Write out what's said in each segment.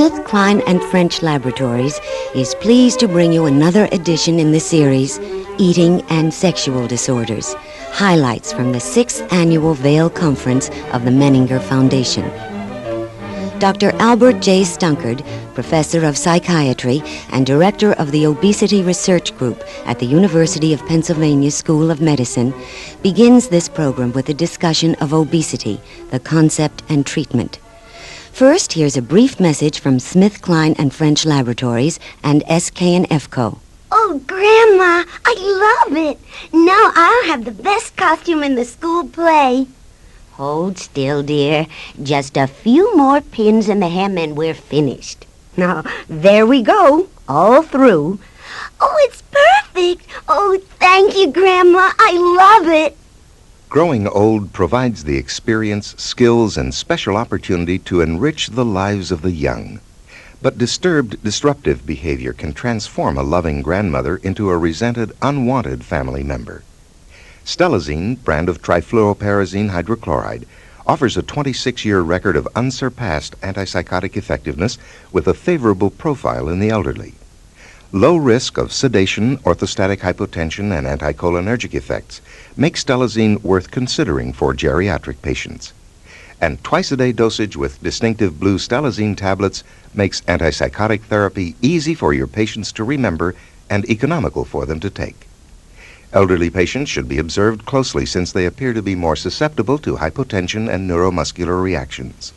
Smith, Kline and French Laboratories is pleased to bring you another edition in the series, Eating and Sexual Disorders, highlights from the 6th Annual Vale Conference of the Menninger Foundation. Dr. Albert J. Stunkard, Professor of Psychiatry and Director of the Obesity Research Group at the University of Pennsylvania School of Medicine, begins this program with a discussion of obesity, the concept and treatment. First, here's a brief message from Smith, Kline and French Laboratories and SK&F Co. Oh, Grandma, I love it. Now I'll have the best costume in the school play. Hold still, dear. Just a few more pins in the hem and we're finished. Now, there we go, all through. Oh, it's perfect. Oh, thank you, Grandma. I love it. Growing old provides the experience, skills, and special opportunity to enrich the lives of the young. But disturbed, disruptive behavior can transform a loving grandmother into a resented, unwanted family member. Stelazine, brand of trifluoroperazine hydrochloride, offers a 26-year record of unsurpassed antipsychotic effectiveness with a favorable profile in the elderly. Low risk of sedation, orthostatic hypotension, and anticholinergic effects make Stelazine worth considering for geriatric patients. And twice-a-day dosage with distinctive blue Stelazine tablets makes antipsychotic therapy easy for your patients to remember and economical for them to take. Elderly patients should be observed closely since they appear to be more susceptible to hypotension and neuromuscular reactions.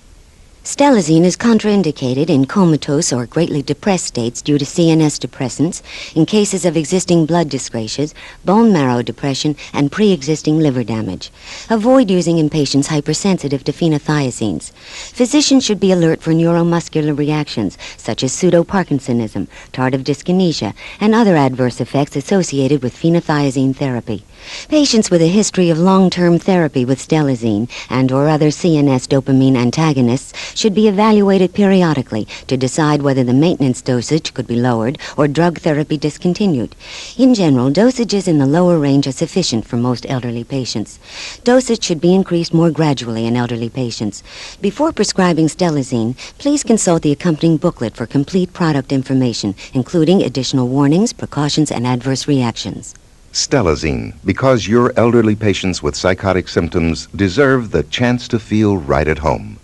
Stelazine is contraindicated in comatose or greatly depressed states due to CNS depressants, in cases of existing blood dyscrasias, bone marrow depression, and pre-existing liver damage. Avoid using in patients hypersensitive to phenothiazines. Physicians should be alert for neuromuscular reactions, such as pseudoparkinsonism, tardive dyskinesia, and other adverse effects associated with phenothiazine therapy. Patients with a history of long-term therapy with Stelazine and or other CNS dopamine antagonists should be evaluated periodically to decide whether the maintenance dosage could be lowered or drug therapy discontinued. In general, dosages in the lower range are sufficient for most elderly patients. Dosage should be increased more gradually in elderly patients. Before prescribing Stelazine, please consult the accompanying booklet for complete product information, including additional warnings, precautions, and adverse reactions. Stelazine, because your elderly patients with psychotic symptoms deserve the chance to feel right at home.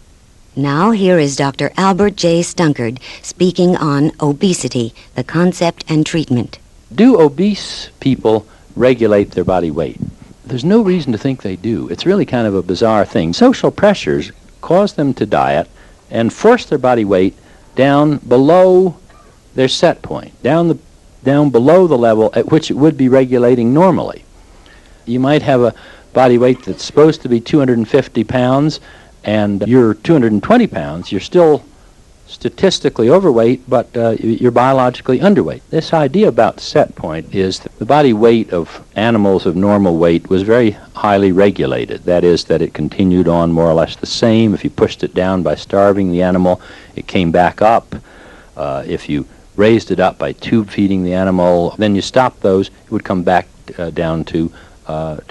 Now here is Dr. Albert J. Stunkard speaking on obesity, the concept and treatment. Do obese people regulate their body weight? There's no reason to think they do. It's really kind of a bizarre thing. Social pressures cause them to diet and force their body weight down below their set point, down below the level at which it would be regulating normally. You might have a body weight that's supposed to be 250 pounds and you're 220 pounds. You're still statistically overweight, but you're biologically underweight. This idea about set point is that the body weight of animals of normal weight was very highly regulated. That is, that it continued on more or less the same. If you pushed it down by starving the animal, it came back up. If you raised it up by tube feeding the animal, then you stopped those, it would come back down to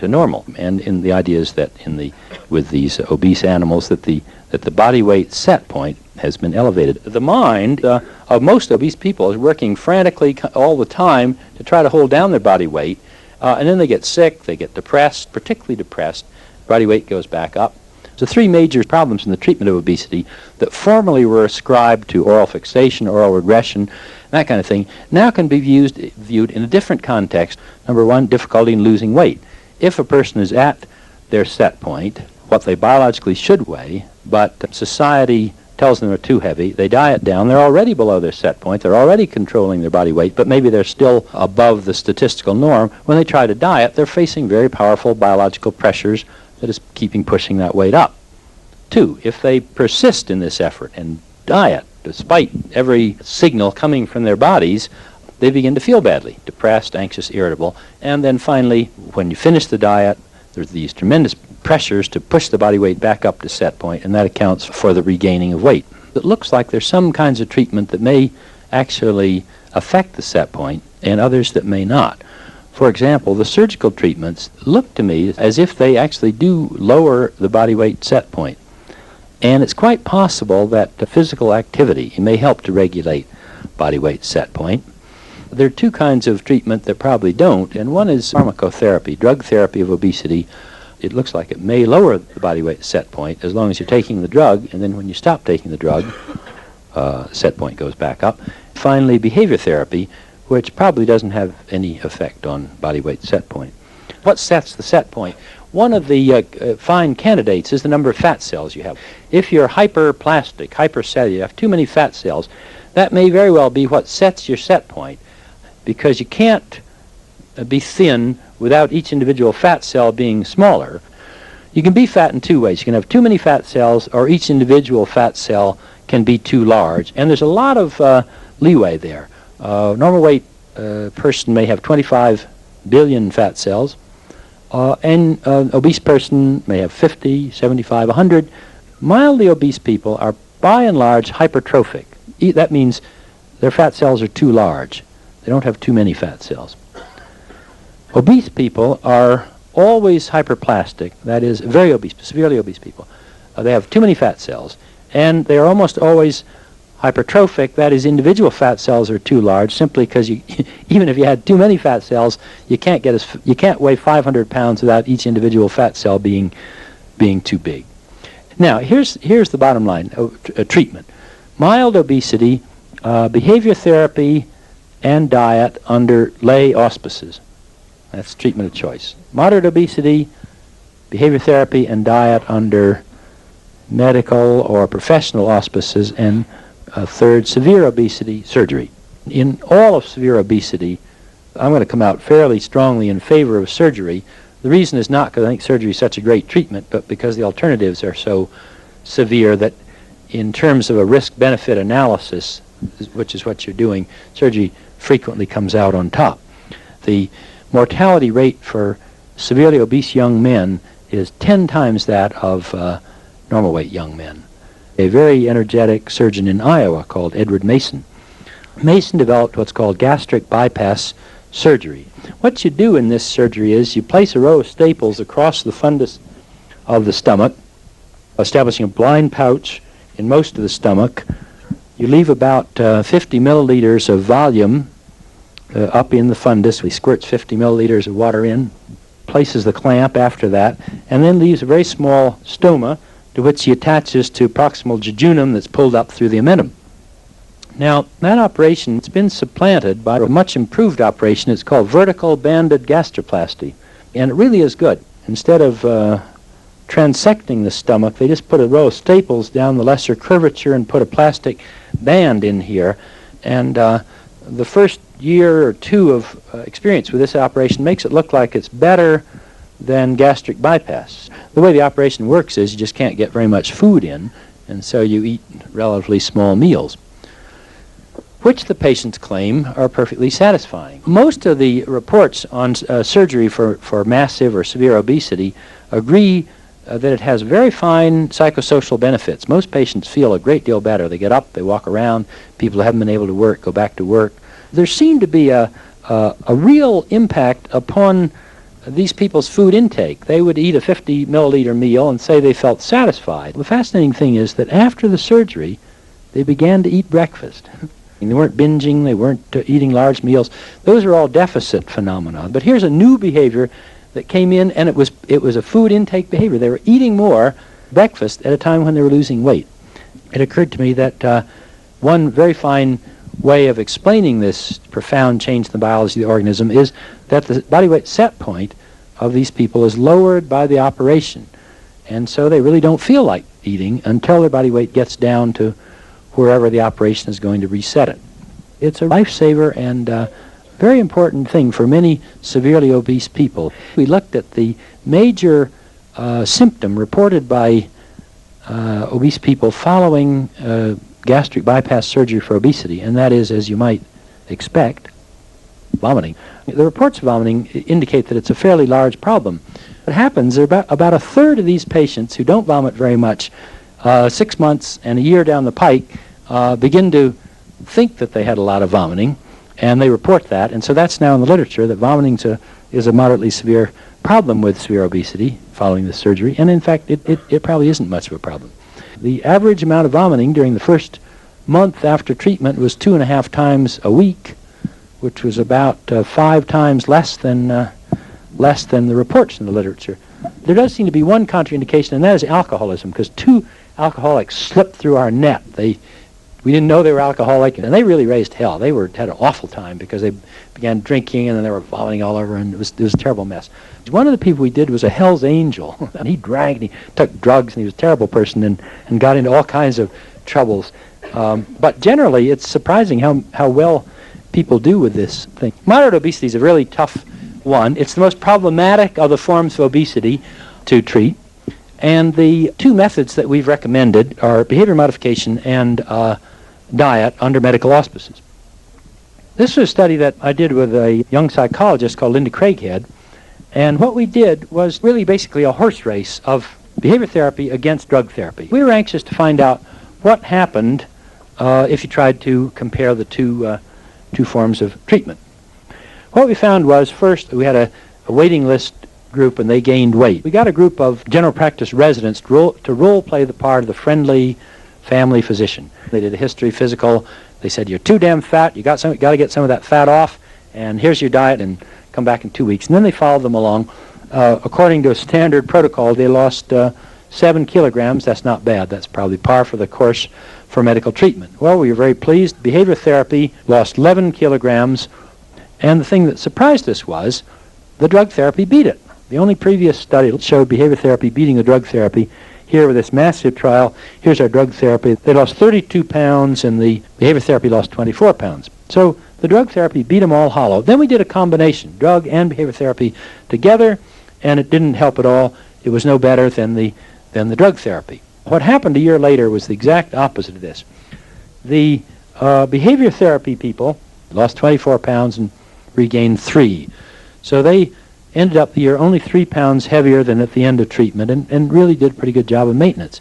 normal. And in the idea is that with these obese animals that the body weight set point has been elevated. The mind of most obese people is working frantically all the time to try to hold down their body weight, and then they get sick, they get depressed, particularly depressed, body weight goes back up. So three major problems in the treatment of obesity that formerly were ascribed to oral fixation, oral regression, that kind of thing, now can be viewed in a different context. Number one, difficulty in losing weight. If a person is at their set point, what they biologically should weigh, but society tells them they're too heavy, they diet down, they're already below their set point, they're already controlling their body weight, but maybe they're still above the statistical norm. When they try to diet, they're facing very powerful biological pressures that is pushing that weight up. Two, if they persist in this effort and diet, despite every signal coming from their bodies, they begin to feel badly, depressed, anxious, irritable. And then finally, when you finish the diet, there's these tremendous pressures to push the body weight back up to set point, and that accounts for the regaining of weight. It looks like there's some kinds of treatment that may actually affect the set point and others that may not. For example, the surgical treatments look to me as if they actually do lower the body weight set point. And it's quite possible that physical activity may help to regulate body weight set point. There are two kinds of treatment that probably don't, and one is pharmacotherapy, drug therapy of obesity. It looks like it may lower the body weight set point as long as you're taking the drug, and then when you stop taking the drug, set point goes back up. Finally, behavior therapy, which probably doesn't have any effect on body weight set point. What sets the set point? One of the fine candidates is the number of fat cells you have. If you're hyperplastic, hypercellular, you have too many fat cells, that may very well be what sets your set point, because you can't be thin without each individual fat cell being smaller. You can be fat in two ways. You can have too many fat cells, or each individual fat cell can be too large. And there's a lot of leeway there. Normal weight person may have 25 billion fat cells, and an obese person may have 50, 75, 100. Mildly obese people are by and large hypertrophic. That means their fat cells are too large. They don't have too many fat cells. Obese people are always hyperplastic, that is, very obese, severely obese people. They have too many fat cells, and they are almost always hypertrophic, that is, individual fat cells are too large, simply because even if you had too many fat cells, you can't weigh 500 pounds without each individual fat cell being too big. Now, here's the bottom line: treatment. Mild obesity, behavior therapy, and diet under lay auspices. That's treatment of choice. Moderate obesity, behavior therapy, and diet under medical or professional auspices, and third, severe obesity, surgery. In all of severe obesity, I'm going to come out fairly strongly in favor of surgery. The reason is not because I think surgery is such a great treatment, but because the alternatives are so severe that in terms of a risk-benefit analysis, which is what you're doing, surgery frequently comes out on top. The mortality rate for severely obese young men is 10 times that of normal weight young men. A very energetic surgeon in Iowa called Edward Mason. Mason developed what's called gastric bypass surgery. What you do in this surgery is you place a row of staples across the fundus of the stomach, establishing a blind pouch in most of the stomach. You leave about 50 milliliters of volume up in the fundus. He squirts 50 milliliters of water in, places the clamp after that, and then leaves a very small stoma to which he attaches to proximal jejunum that's pulled up through the omentum. Now, that operation has been supplanted by a much improved operation. It's called vertical banded gastroplasty, and it really is good. Instead of transecting the stomach, they just put a row of staples down the lesser curvature and put a plastic band in here, and the first year or two of experience with this operation makes it look like it's better than gastric bypass. The way the operation works is you just can't get very much food in, and so you eat relatively small meals, which the patients claim are perfectly satisfying. Most of the reports on surgery for massive or severe obesity agree that it has very fine psychosocial benefits. Most patients feel a great deal better. They get up, they walk around, people who haven't been able to work go back to work. There seemed to be a real impact upon these people's food intake. They would eat a 50 milliliter meal and say they felt satisfied. The fascinating thing is that after the surgery, they began to eat breakfast. They weren't binging, they weren't eating large meals. Those are all deficit phenomena. But here's a new behavior that came in, and it was a food intake behavior. They were eating more breakfast at a time when they were losing weight. It occurred to me that one very fine way of explaining this profound change in the biology of the organism is that the body weight set point of these people is lowered by the operation. And so they really don't feel like eating until their body weight gets down to wherever the operation is going to reset it. It's a lifesaver and very important thing for many severely obese people. We looked at the major symptom reported by obese people following gastric bypass surgery for obesity, and that is, as you might expect, vomiting. The reports of vomiting indicate that it's a fairly large problem. What happens, about a third of these patients who don't vomit very much 6 months and a year down the pike begin to think that they had a lot of vomiting, and they report that, and so that's now in the literature that vomiting is a moderately severe problem with severe obesity following the surgery, and in fact it probably isn't much of a problem. The average amount of vomiting during the first month after treatment was 2.5 times a week, which was about 5 times less than the reports in the literature. There does seem to be one contraindication, and that is alcoholism, because 2 alcoholics slipped through our net. We didn't know they were alcoholic, and they really raised hell. They had an awful time because they began drinking, and then they were vomiting all over, and it was a terrible mess. One of the people we did was a Hell's Angel, and he drank, and he took drugs, and he was a terrible person, and got into all kinds of troubles. But generally, it's surprising how well people do with this thing. Moderate obesity is a really tough one. It's the most problematic of the forms of obesity to treat. And the 2 methods that we've recommended are behavior modification and diet under medical auspices. This was a study that I did with a young psychologist called Linda Craighead. And what we did was really basically a horse race of behavior therapy against drug therapy. We were anxious to find out what happened if you tried to compare the two forms of treatment. What we found was, first, we had a waiting list group, and they gained weight. We got a group of general practice residents to role play the part of the friendly family physician. They did a history physical. They said, you're too damn fat. You got to get some of that fat off, and here's your diet, and come back in 2 weeks. And then they followed them along. According to a standard protocol, they lost 7 kilograms. That's not bad. That's probably par for the course for medical treatment. Well, we were very pleased. Behavior therapy lost 11 kilograms, and the thing that surprised us was the drug therapy beat it. The only previous study showed behavior therapy beating the drug therapy. Here with this massive trial, here's our drug therapy. They lost 32 pounds, and the behavior therapy lost 24 pounds. So the drug therapy beat them all hollow. Then we did a combination, drug and behavior therapy together, and it didn't help at all. It was no better than the drug therapy. What happened a year later was the exact opposite of this. The behavior therapy people lost 24 pounds and regained 3. So they ended up the year only 3 pounds heavier than at the end of treatment, and really did a pretty good job of maintenance.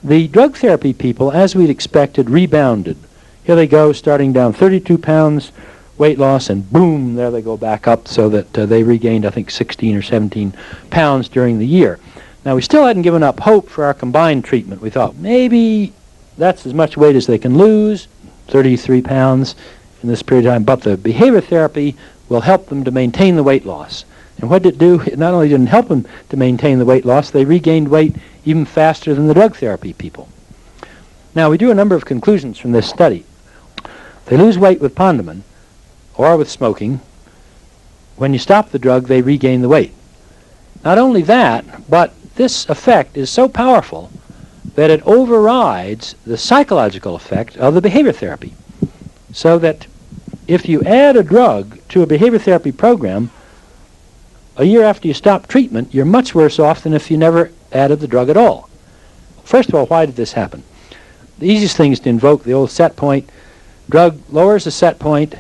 The drug therapy people, as we'd expected, rebounded. Here they go, starting down 32 pounds weight loss, and boom, there they go back up, so that they regained, I think, 16 or 17 pounds during the year. Now, we still hadn't given up hope for our combined treatment. We thought maybe that's as much weight as they can lose, 33 pounds in this period of time, but the behavior therapy will help them to maintain the weight loss. And what did it do? It not only didn't help them to maintain the weight loss, they regained weight even faster than the drug therapy people. Now, we drew a number of conclusions from this study. They lose weight with Pondamin or with smoking. When you stop the drug, they regain the weight. Not only that, but this effect is so powerful that it overrides the psychological effect of the behavior therapy. So that if you add a drug to a behavior therapy program, a year after you stop treatment, you're much worse off than if you never added the drug at all. First of all, why did this happen? The easiest thing is to invoke the old set point. Drug lowers the set point,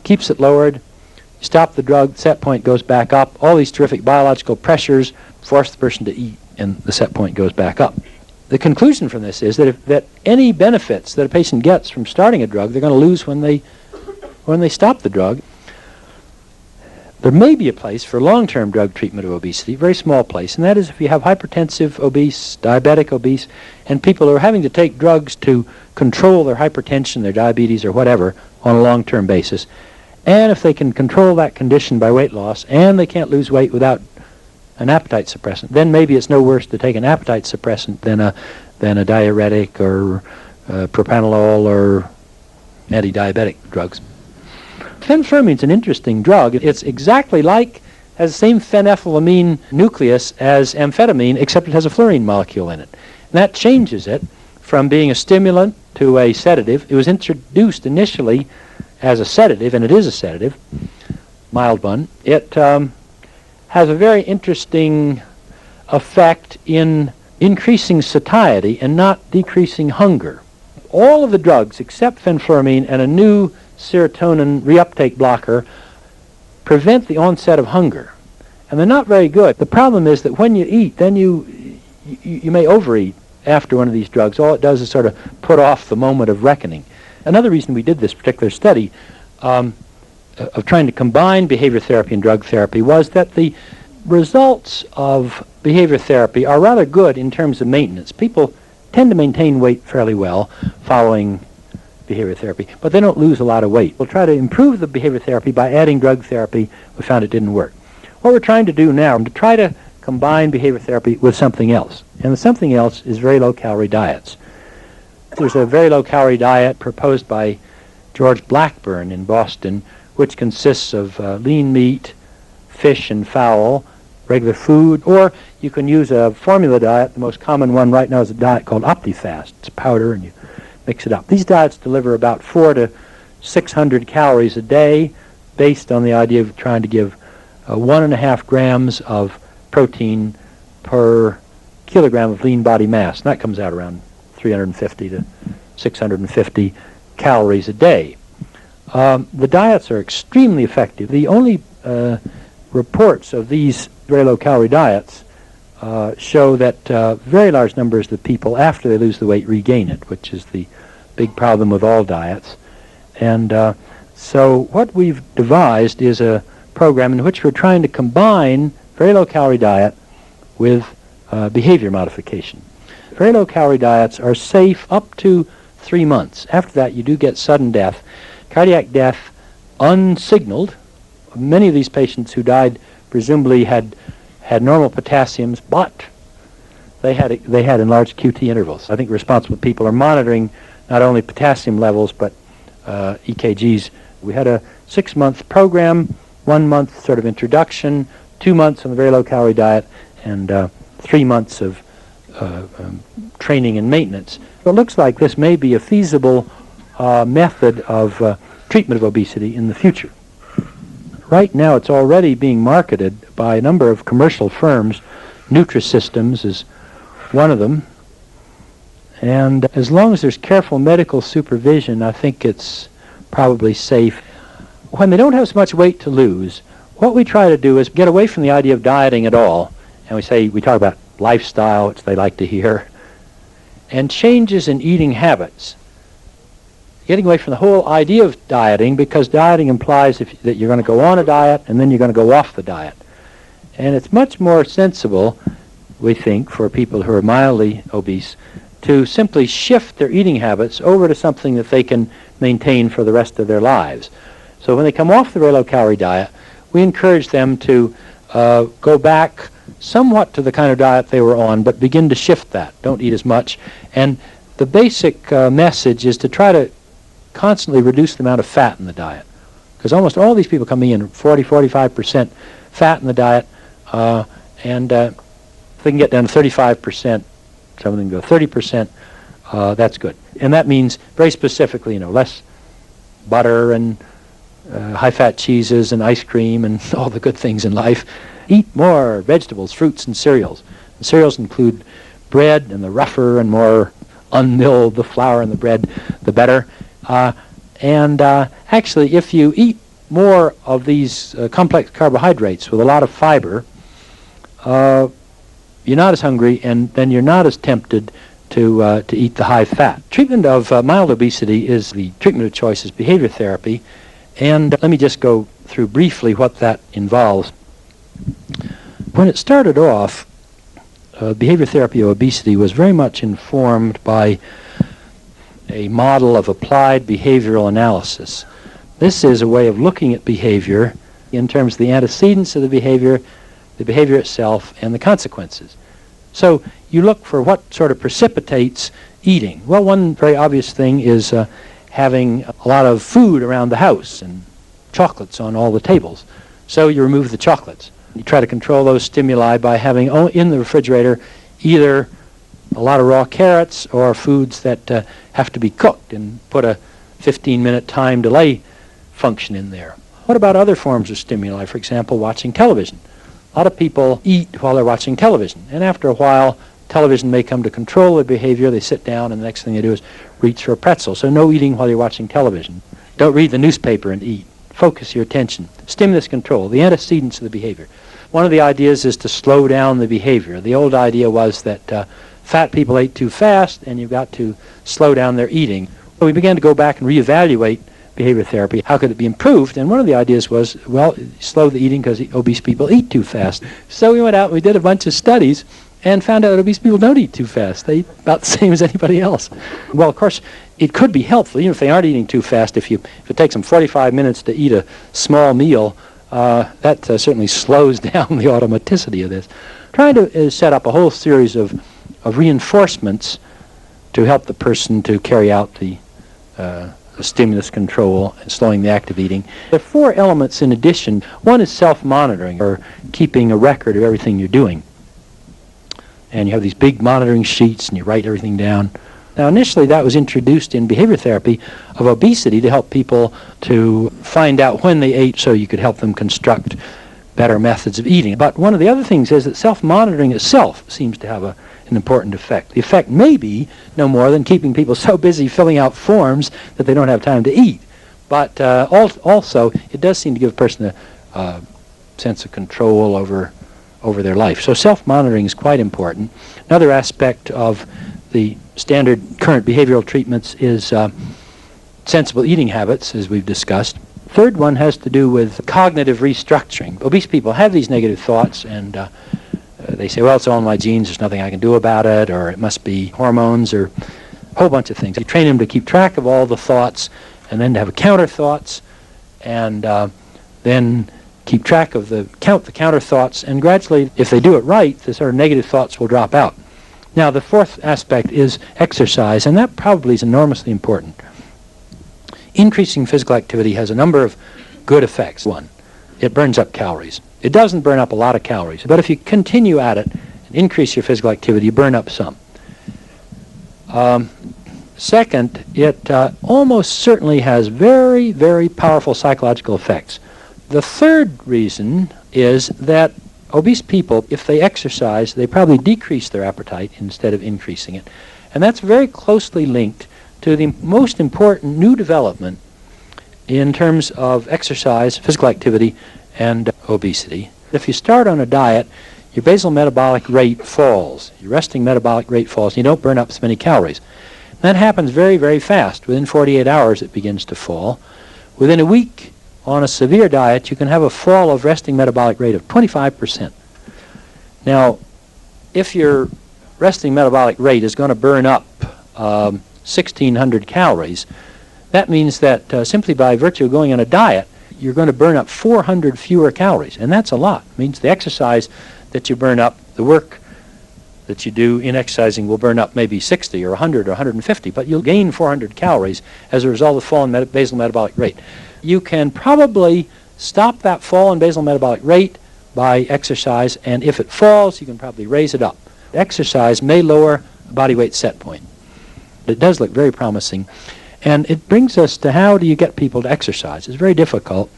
keeps it lowered. You stop the drug, set point goes back up. All these terrific biological pressures force the person to eat, and the set point goes back up. The conclusion from this is that any benefits that a patient gets from starting a drug, they're going to lose when they stop the drug. There may be a place for long-term drug treatment of obesity, very small place, and that is if you have hypertensive obese, diabetic obese, and people who are having to take drugs to control their hypertension, their diabetes, or whatever on a long-term basis. And if they can control that condition by weight loss, and they can't lose weight without an appetite suppressant, then maybe it's no worse to take an appetite suppressant than a diuretic or propranolol or anti-diabetic drugs. Fenfluramine an interesting drug. It's exactly has the same phenethylamine nucleus as amphetamine, except it has a fluorine molecule in it. And that changes it from being a stimulant to a sedative. It was introduced initially as a sedative, and it is a sedative, mild one. It has a very interesting effect in increasing satiety and not decreasing hunger. All of the drugs except fenfluramine and a new serotonin reuptake blocker prevent the onset of hunger, and they're not very good. The problem is that when you eat, then you may overeat after one of these drugs. All it does is sort of put off the moment of reckoning. Another reason we did this particular study of trying to combine behavior therapy and drug therapy was that the results of behavior therapy are rather good in terms of maintenance. People tend to maintain weight fairly well following behavior therapy, but they don't lose a lot of weight. We'll try to improve the behavior therapy by adding drug therapy. We found it didn't work. What we're trying to do now is to try to combine behavior therapy with something else, and the something else is very low-calorie diets. There's a very low-calorie diet proposed by George Blackburn in Boston, which consists of lean meat, fish and fowl, regular food, or you can use a formula diet. The most common one right now is a diet called OptiFast. It's powder, and you mix it up. These diets deliver about 400 to 600 calories a day, based on the idea of trying to give 1.5 grams of protein per kilogram of lean body mass. And that comes out around 350 to 650 calories a day. The diets are extremely effective. The only reports of these very low-calorie diets show that very large numbers of the people, after they lose the weight, regain it, which is the big problem with all diets. And so what we've devised is a program in which we're trying to combine very low-calorie diet with behavior modification. Very low-calorie diets are safe up to 3 months. After that, you do get sudden death, cardiac death unsignaled. Many of these patients who died presumably had normal potassiums, but they had enlarged QT intervals. I think responsible people are monitoring not only potassium levels, but EKGs. We had a 6-month program, 1 month sort of introduction, 2 months on the very low-calorie diet, and 3 months of training and maintenance. So it looks like this may be a feasible method of treatment of obesity in the future. Right now it's already being marketed by a number of commercial firms. Nutrisystems is one of them. And as long as there's careful medical supervision, I think it's probably safe. When they don't have so much weight to lose, what we try to do is get away from the idea of dieting at all. And we talk about lifestyle, which they like to hear, and changes in eating habits. Getting away from the whole idea of dieting, because dieting implies that you're going to go on a diet and then you're going to go off the diet. And it's much more sensible, we think, for people who are mildly obese to simply shift their eating habits over to something that they can maintain for the rest of their lives. So when they come off the very low-calorie diet, we encourage them to go back somewhat to the kind of diet they were on, but begin to shift that. Don't eat as much. And the basic message is to try to constantly reduce the amount of fat in the diet, because almost all these people come in 40-45% fat in the diet, and if they can get down to 35%, some of them go 30%, that's good. And that means very specifically, less butter and high-fat cheeses and ice cream and all the good things in life. Eat more vegetables, fruits, and cereals. The cereals include bread, and the rougher and more unmilled the flour in the bread, the better. Actually, if you eat more of these complex carbohydrates with a lot of fiber, you're not as hungry, and then you're not as tempted to eat the high fat. Treatment of mild obesity is the treatment of choice is behavior therapy, and let me just go through briefly what that involves. When it started off, behavior therapy of obesity was very much informed by a model of applied behavioral analysis. This is a way of looking at behavior in terms of the antecedents of the behavior itself, and the consequences. So you look for what sort of precipitates eating. Well, one very obvious thing is having a lot of food around the house and chocolates on all the tables. So you remove the chocolates. You try to control those stimuli by having in the refrigerator either a lot of raw carrots or foods that have to be cooked, and put a 15-minute time delay function in there. What about other forms of stimuli? For example, watching television. A lot of people eat while they're watching television, and after a while, television may come to control their behavior. They sit down, and the next thing they do is reach for a pretzel. So no eating while you're watching television. Don't read the newspaper and eat. Focus your attention. Stimulus control, the antecedents of the behavior. One of the ideas is to slow down the behavior. The old idea was that fat people ate too fast, and you've got to slow down their eating. So we began to go back and reevaluate behavior therapy. How could it be improved? And one of the ideas was, well, slow the eating because obese people eat too fast. So we went out and we did a bunch of studies and found out that obese people don't eat too fast. They eat about the same as anybody else. Well, of course, it could be helpful, even if they aren't eating too fast. If it takes them 45 minutes to eat a small meal, that certainly slows down the automaticity of this. Trying to set up a whole series of reinforcements to help the person to carry out the stimulus control and slowing the act of eating. There are 4 elements in addition. One is self-monitoring, or keeping a record of everything you're doing. And you have these big monitoring sheets and you write everything down. Now initially that was introduced in behavior therapy of obesity to help people to find out when they ate so you could help them construct better methods of eating. But one of the other things is that self-monitoring itself seems to have an important effect. The effect may be no more than keeping people so busy filling out forms that they don't have time to eat. But also it does seem to give a person a sense of control over their life. So self-monitoring is quite important. Another aspect of the standard current behavioral treatments is sensible eating habits, as we've discussed. Third one has to do with cognitive restructuring. Obese people have these negative thoughts, and they say, well, it's all in my genes, there's nothing I can do about it, or it must be hormones, or a whole bunch of things. You train them to keep track of all the thoughts, and then to have counter thoughts, and then keep track of the counter thoughts, and gradually, if they do it right, the sort of negative thoughts will drop out. Now, the fourth aspect is exercise, and that probably is enormously important. Increasing physical activity has a number of good effects. One, it burns up calories. It doesn't burn up a lot of calories, but if you continue at it and increase your physical activity, you burn up some. Second, it almost certainly has very, very powerful psychological effects. The third reason is that obese people, if they exercise, they probably decrease their appetite instead of increasing it. And that's very closely linked to the most important new development in terms of exercise, physical activity, and obesity. If you start on a diet, your basal metabolic rate falls. Your resting metabolic rate falls, and you don't burn up so many calories. That happens very, very fast. Within 48 hours, it begins to fall. Within a week, on a severe diet, you can have a fall of resting metabolic rate of 25%. Now, if your resting metabolic rate is going to burn up 1,600 calories, that means that simply by virtue of going on a diet, you're going to burn up 400 fewer calories, and that's a lot. It means the exercise that you burn up, the work that you do in exercising will burn up maybe 60 or 100 or 150, but you'll gain 400 calories as a result of the fall in basal metabolic rate. You can probably stop that fall in basal metabolic rate by exercise, and if it falls, you can probably raise it up. Exercise may lower body weight set point. It does look very promising. And it brings us to how do you get people to exercise. It's very difficult.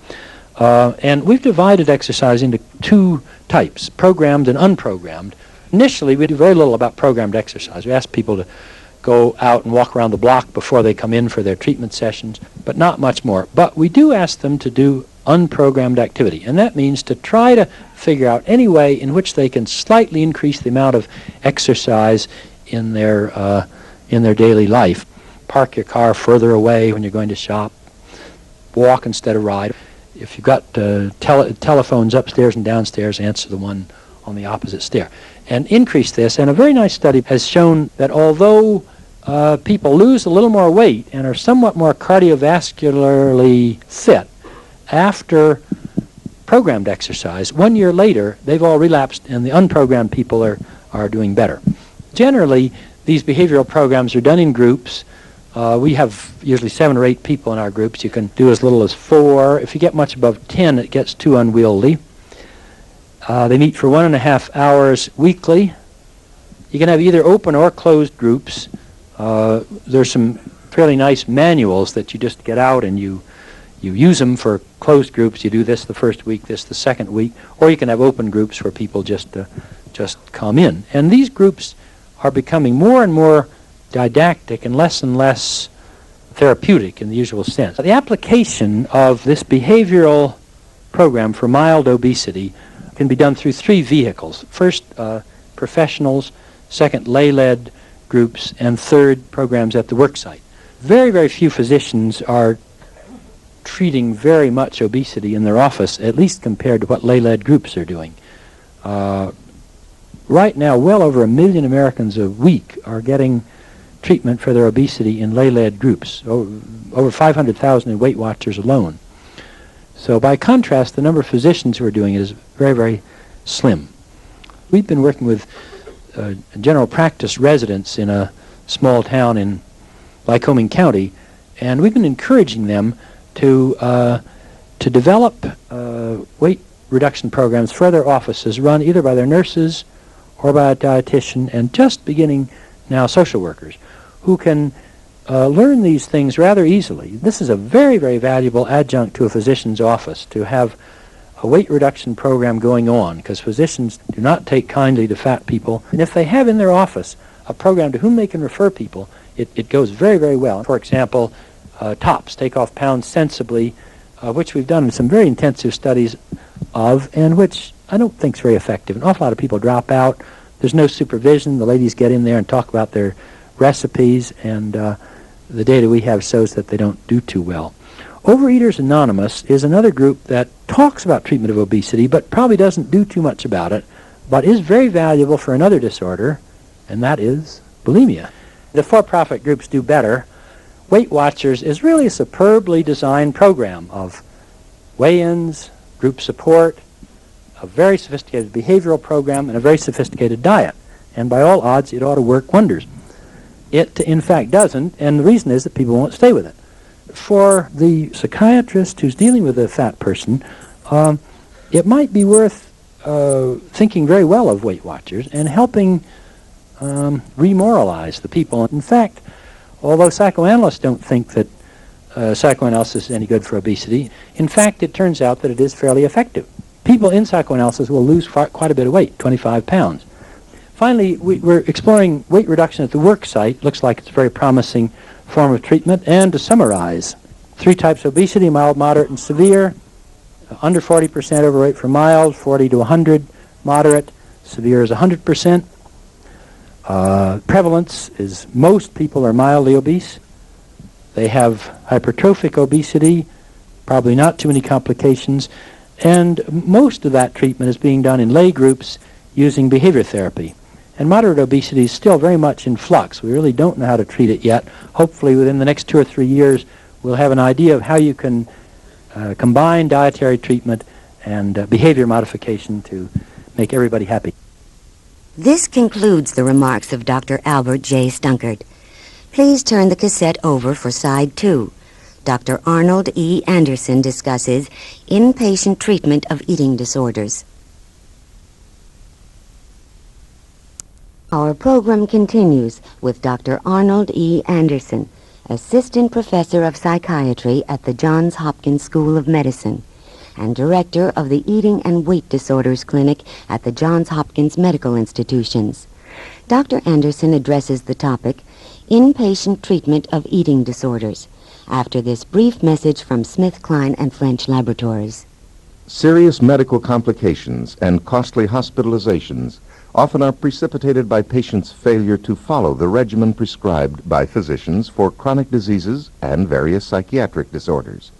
And we've divided exercise into 2 types, programmed and unprogrammed. Initially, we do very little about programmed exercise. We ask people to go out and walk around the block before they come in for their treatment sessions, but not much more. But we do ask them to do unprogrammed activity, and that means to try to figure out any way in which they can slightly increase the amount of exercise in their daily life. Park your car further away when you're going to shop. Walk instead of ride. If you've got telephones upstairs and downstairs, answer the one on the opposite stair. And increase this. And a very nice study has shown that although people lose a little more weight and are somewhat more cardiovascularly fit after programmed exercise, 1 year later, they've all relapsed, and the unprogrammed people are doing better. Generally, these behavioral programs are done in groups. We have usually 7 or 8 people in our groups. You can do as little as 4. If you get much above 10, it gets too unwieldy. They meet for 1.5 hours weekly. You can have either open or closed groups. There's some fairly nice manuals that you just get out and you use them for closed groups. You do this the first week, this the second week, or you can have open groups where people just come in. And these groups are becoming more and more didactic and less therapeutic in the usual sense. The application of this behavioral program for mild obesity can be done through 3 vehicles. First, professionals, second, lay-led groups, and third, programs at the work site. Very, very few physicians are treating very much obesity in their office, at least compared to what lay-led groups are doing. Right now, well over 1 million Americans a week are getting treatment for their obesity in lay-led groups, over 500,000 in Weight Watchers alone. So by contrast, the number of physicians who are doing it is very, very slim. We've been working with general practice residents in a small town in Lycoming County, and we've been encouraging them to develop weight reduction programs for their offices, run either by their nurses or by a dietitian, and just beginning now social workers who can learn these things rather easily. This is a very, very valuable adjunct to a physician's office, to have a weight reduction program going on, because physicians do not take kindly to fat people. And if they have in their office a program to whom they can refer people, it goes very, very well. For example, TOPS, Take Off Pounds Sensibly, which we've done some very intensive studies of, and which I don't think is very effective. An awful lot of people drop out. There's no supervision. The ladies get in there and talk about their recipes, and the data we have shows that they don't do too well. Overeaters Anonymous is another group that talks about treatment of obesity, but probably doesn't do too much about it, but is very valuable for another disorder, and that is bulimia. The for-profit groups do better. Weight Watchers is really a superbly designed program of weigh-ins, group support, a very sophisticated behavioral program, and a very sophisticated diet. And by all odds, it ought to work wonders. It, in fact, doesn't, and the reason is that people won't stay with it. For the psychiatrist who's dealing with a fat person, it might be worth thinking very well of Weight Watchers and helping remoralize the people. In fact, although psychoanalysts don't think that psychoanalysis is any good for obesity, in fact, it turns out that it is fairly effective. People in psychoanalysis will lose quite a bit of weight, 25 pounds. Finally, we're exploring weight reduction at the work site. Looks like it's a very promising form of treatment. And to summarize, 3 types of obesity: mild, moderate, and severe. Under 40% overweight for mild, 40 to 100 moderate, severe is 100%. Prevalence is most people are mildly obese. They have hypertrophic obesity, probably not too many complications, and most of that treatment is being done in lay groups using behavior therapy. And moderate obesity is still very much in flux. We really don't know how to treat it yet. Hopefully within the next 2 or 3 years we'll have an idea of how you can combine dietary treatment and behavior modification to make everybody happy. This concludes the remarks of Dr. Albert J. Stunkard. Please turn the cassette over for side 2. Dr. Arnold E. Andersen discusses inpatient treatment of eating disorders. Our program continues with Dr. Arnold E. Andersen, Assistant Professor of Psychiatry at the Johns Hopkins School of Medicine and Director of the Eating and Weight Disorders Clinic at the Johns Hopkins Medical Institutions. Dr. Andersen addresses the topic, Inpatient Treatment of Eating Disorders, after this brief message from SmithKline and French Laboratories. Serious medical complications and costly hospitalizations often are precipitated by patients' failure to follow the regimen prescribed by physicians for chronic diseases and various psychiatric disorders.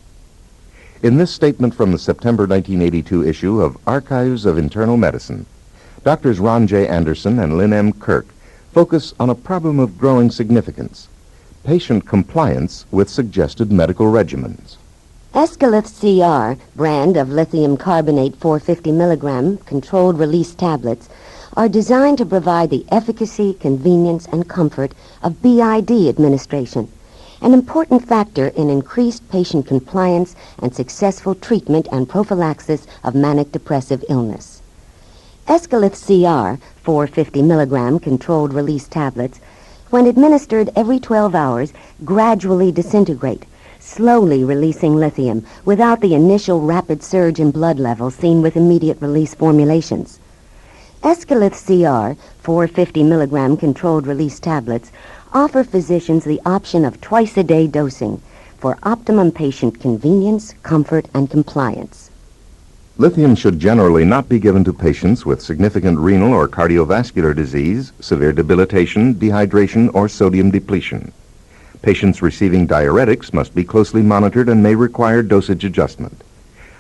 In this statement from the September 1982 issue of Archives of Internal Medicine, Drs. Ron J. Andersen and Lynn M. Kirk focus on a problem of growing significance: patient compliance with suggested medical regimens. Escalith CR, brand of lithium carbonate 450 milligram controlled release tablets, are designed to provide the efficacy, convenience, and comfort of BID administration, an important factor in increased patient compliance and successful treatment and prophylaxis of manic depressive illness. Escalith CR, 450 milligram controlled release tablets, when administered every 12 hours, gradually disintegrate, slowly releasing lithium without the initial rapid surge in blood levels seen with immediate release formulations. Escalith CR, 450 milligram controlled release tablets, offer physicians the option of twice-a-day dosing for optimum patient convenience, comfort, and compliance. Lithium should generally not be given to patients with significant renal or cardiovascular disease, severe debilitation, dehydration, or sodium depletion. Patients receiving diuretics must be closely monitored and may require dosage adjustment.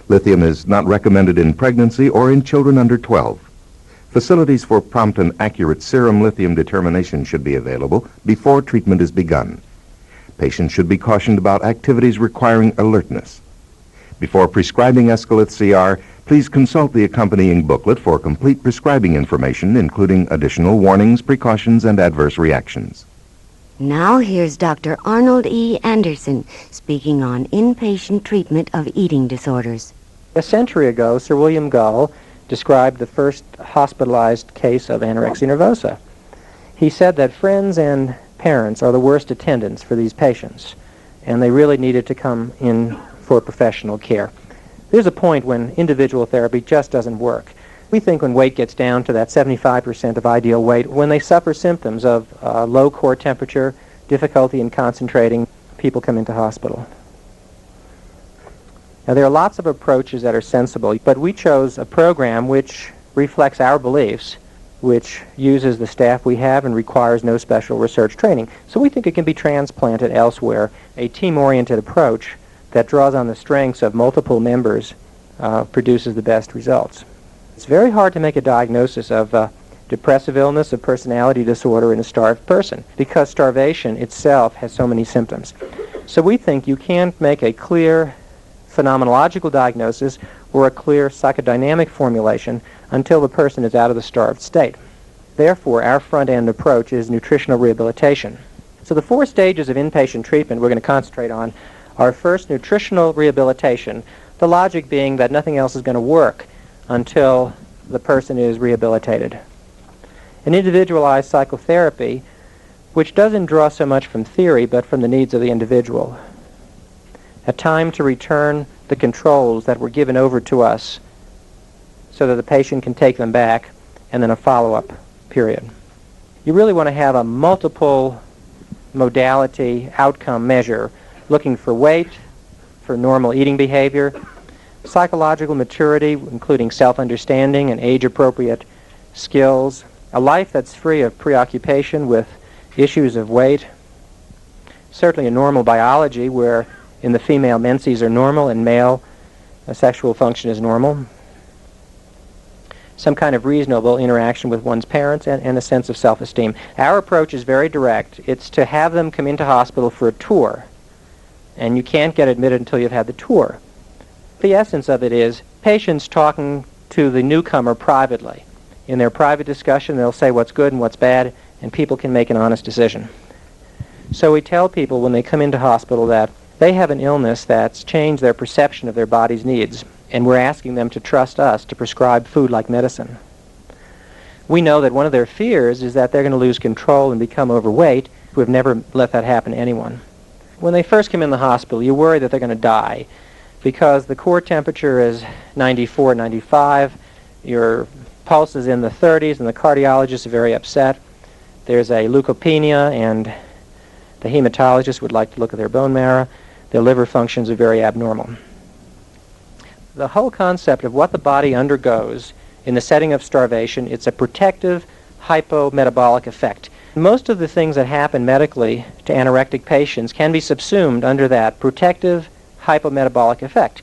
Lithium is not recommended in pregnancy or in children under 12. Facilities for prompt and accurate serum lithium determination should be available before treatment is begun. Patients should be cautioned about activities requiring alertness. Before prescribing Escalith CR, please consult the accompanying booklet for complete prescribing information, including additional warnings, precautions, and adverse reactions. Now here's Dr. Arnold E. Andersen speaking on inpatient treatment of eating disorders. A century ago, Sir William Gull described the first hospitalized case of anorexia nervosa. He said that friends and parents are the worst attendants for these patients, and they really needed to come in for professional care. There's a point when individual therapy just doesn't work. We think when weight gets down to that 75% of ideal weight, when they suffer symptoms of low core temperature, difficulty in concentrating, people come into hospital. Now, there are lots of approaches that are sensible, but we chose a program which reflects our beliefs, which uses the staff we have and requires no special research training. So we think it can be transplanted elsewhere. A team-oriented approach that draws on the strengths of multiple members produces the best results. It's very hard to make a diagnosis of depressive illness, of personality disorder in a starved person because starvation itself has so many symptoms. So we think you can't make a clear phenomenological diagnosis or a clear psychodynamic formulation until the person is out of the starved state. Therefore, our front-end approach is nutritional rehabilitation. So the 4 stages of inpatient treatment we're going to concentrate on are first nutritional rehabilitation, the logic being that nothing else is going to work until the person is rehabilitated. An individualized psychotherapy, which doesn't draw so much from theory but from the needs of the individual. A time to return the controls that were given over to us so that the patient can take them back, and then a follow-up period. You really want to have a multiple modality outcome measure looking for weight, for normal eating behavior, psychological maturity, including self-understanding and age-appropriate skills, a life that's free of preoccupation with issues of weight, certainly a normal biology where in the female menses are normal and male sexual function is normal, some kind of reasonable interaction with one's parents, and a sense of self-esteem. Our approach is very direct. It's to have them come into hospital for a tour, and you can't get admitted until you've had the tour. The essence of it is patients talking to the newcomer privately. In their private discussion, they'll say what's good and what's bad, and people can make an honest decision. So we tell people when they come into hospital that they have an illness that's changed their perception of their body's needs, and we're asking them to trust us to prescribe food like medicine. We know that one of their fears is that they're going to lose control and become overweight. We've never let that happen to anyone. When they first come in the hospital, you worry that they're going to die because the core temperature is 94, 95, your pulse is in the 30s, and the cardiologists are very upset. There's a leukopenia, and the hematologist would like to look at their bone marrow. Their liver functions are very abnormal. The whole concept of what the body undergoes in the setting of starvation, it's a protective hypometabolic effect. Most of the things that happen medically to anorectic patients can be subsumed under that protective hypometabolic effect.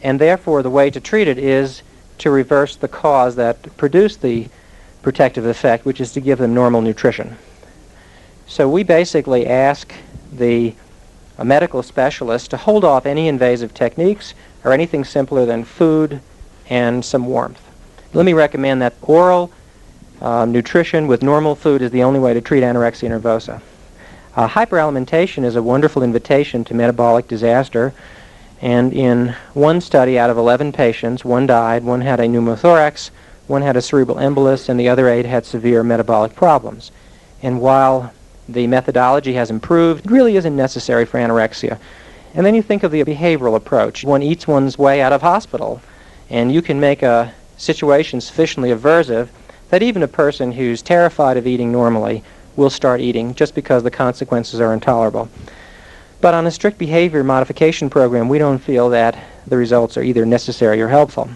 And therefore, the way to treat it is to reverse the cause that produced the protective effect, which is to give them normal nutrition. So we basically ask the medical specialist to hold off any invasive techniques or anything simpler than food and some warmth. Let me recommend that oral nutrition with normal food is the only way to treat anorexia nervosa. Hyperalimentation is a wonderful invitation to metabolic disaster, and in one study out of 11 patients, 1 died, 1 had a pneumothorax, 1 had a cerebral embolus, and the other 8 had severe metabolic problems. And while the methodology has improved, it really isn't necessary for anorexia. And then you think of the behavioral approach. One eats one's way out of hospital, and you can make a situation sufficiently aversive that even a person who's terrified of eating normally will start eating just because the consequences are intolerable. But on a strict behavior modification program, we don't feel that the results are either necessary or helpful.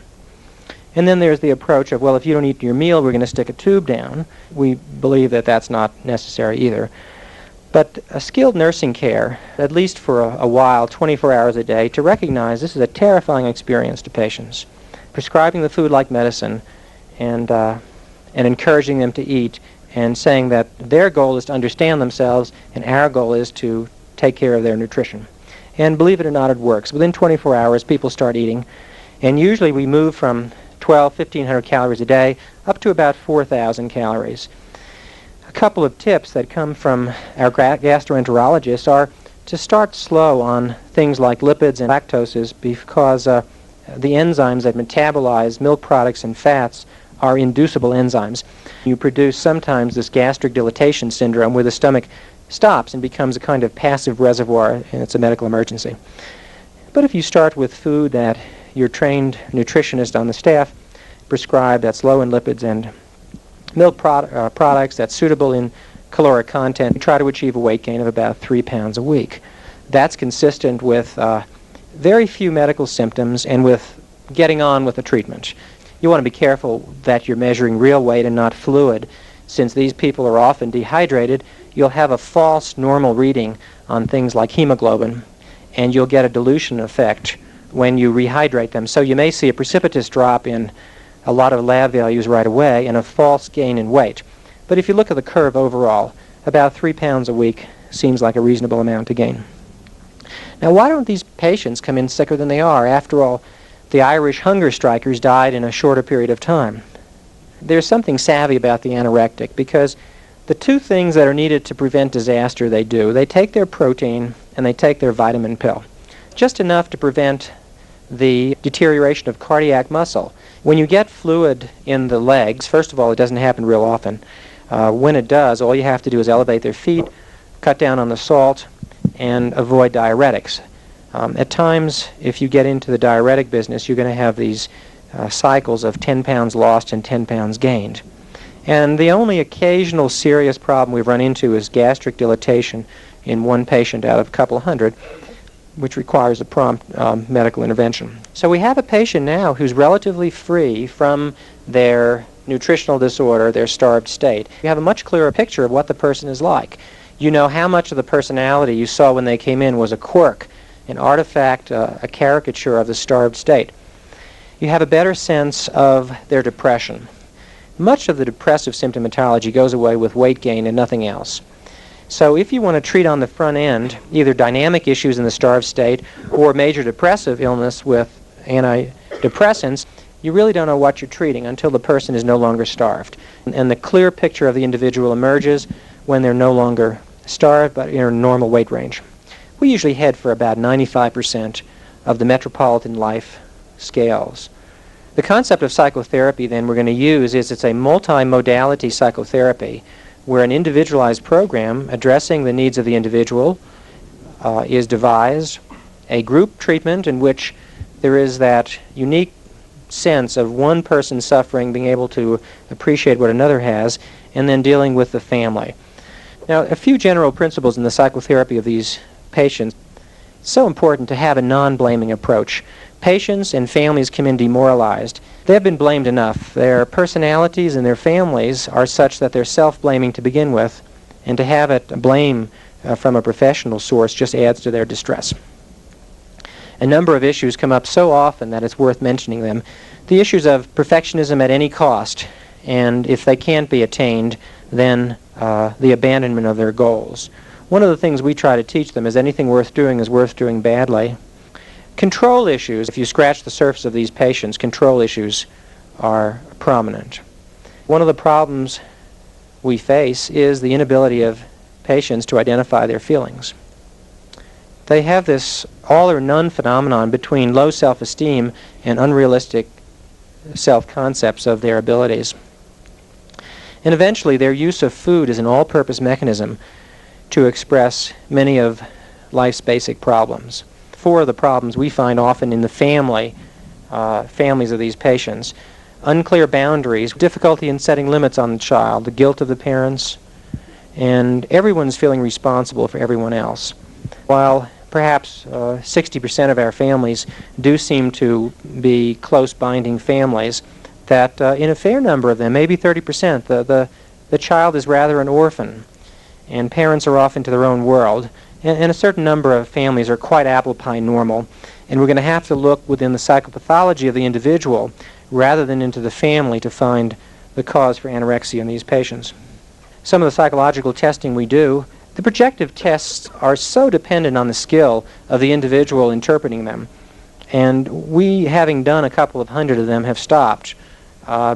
And then there's the approach of, well, if you don't eat your meal, we're going to stick a tube down. We believe that that's not necessary either. But a skilled nursing care, at least for a while, 24 hours a day, to recognize this is a terrifying experience to patients. Prescribing the food like medicine and and encouraging them to eat and saying that their goal is to understand themselves and our goal is to take care of their nutrition. And believe it or not, it works. Within 24 hours, people start eating, and usually we move from 1,500 calories a day up to about 4,000 calories. A couple of tips that come from our gastroenterologists are to start slow on things like lipids and lactoses because the enzymes that metabolize milk products and fats are inducible enzymes. You produce sometimes this gastric dilatation syndrome where the stomach stops and becomes a kind of passive reservoir, and it's a medical emergency. But if you start with food that your trained nutritionist on the staff prescribed that's low in lipids and milk products that's suitable in caloric content, you try to achieve a weight gain of about 3 pounds a week. That's consistent with very few medical symptoms and with getting on with the treatment. You want to be careful that you're measuring real weight and not fluid. Since these people are often dehydrated, you'll have a false normal reading on things like hemoglobin, and you'll get a dilution effect when you rehydrate them. So you may see a precipitous drop in a lot of lab values right away and a false gain in weight. But if you look at the curve overall, about 3 pounds a week seems like a reasonable amount to gain. Now, why don't these patients come in sicker than they are? After all, the Irish hunger strikers died in a shorter period of time. There's something savvy about the anorectic because the two things that are needed to prevent disaster they do. They take their protein and they take their vitamin pill. Just enough to prevent the deterioration of cardiac muscle. When you get fluid in the legs, first of all, it doesn't happen real often. When it does, all you have to do is elevate their feet, cut down on the salt, and avoid diuretics. At times, if you get into the diuretic business, you're going to have these cycles of 10 pounds lost and 10 pounds gained. And the only occasional serious problem we've run into is gastric dilatation in one patient out of a couple of hundred, which requires a prompt medical intervention. So we have a patient now who's relatively free from their nutritional disorder, their starved state. You have a much clearer picture of what the person is like. You know how much of the personality you saw when they came in was a quirk, an artifact, a caricature of the starved state. You have a better sense of their depression. Much of the depressive symptomatology goes away with weight gain and nothing else. So if you want to treat on the front end either dynamic issues in the starved state or major depressive illness with antidepressants, you really don't know what you're treating until the person is no longer starved. And the clear picture of the individual emerges when they're no longer starved but in a normal weight range. We usually head for about 95% of the metropolitan life scales. The concept of psychotherapy then we're going to use is it's a multi-modality psychotherapy where an individualized program addressing the needs of the individual is devised, a group treatment in which there is that unique sense of one person suffering being able to appreciate what another has, and then dealing with the family. Now, a few general principles in the psychotherapy of these patients. It's so important to have a non-blaming approach. Patients and families come in demoralized. They've been blamed enough. Their personalities and their families are such that they're self-blaming to begin with, and to have it blame from a professional source just adds to their distress. A number of issues come up so often that it's worth mentioning them. The issues of perfectionism at any cost, and if they can't be attained, then the abandonment of their goals. One of the things we try to teach them is anything worth doing is worth doing badly. Control issues, if you scratch the surface of these patients, control issues are prominent. One of the problems we face is the inability of patients to identify their feelings. They have this all or none phenomenon between low self-esteem and unrealistic self-concepts of their abilities. And eventually their use of food is an all-purpose mechanism to express many of life's basic problems. 4 of the problems we find often in the families of these patients. Unclear boundaries, difficulty in setting limits on the child, the guilt of the parents, and everyone's feeling responsible for everyone else. While perhaps 60% of our families do seem to be close binding families, that in a fair number of them, maybe 30%, the child is rather an orphan, and parents are off into their own world, and a certain number of families are quite apple pie normal, and we're going to have to look within the psychopathology of the individual rather than into the family to find the cause for anorexia in these patients. Some of the psychological testing we do, the projective tests are so dependent on the skill of the individual interpreting them. And we, having done a couple of hundred of them, have stopped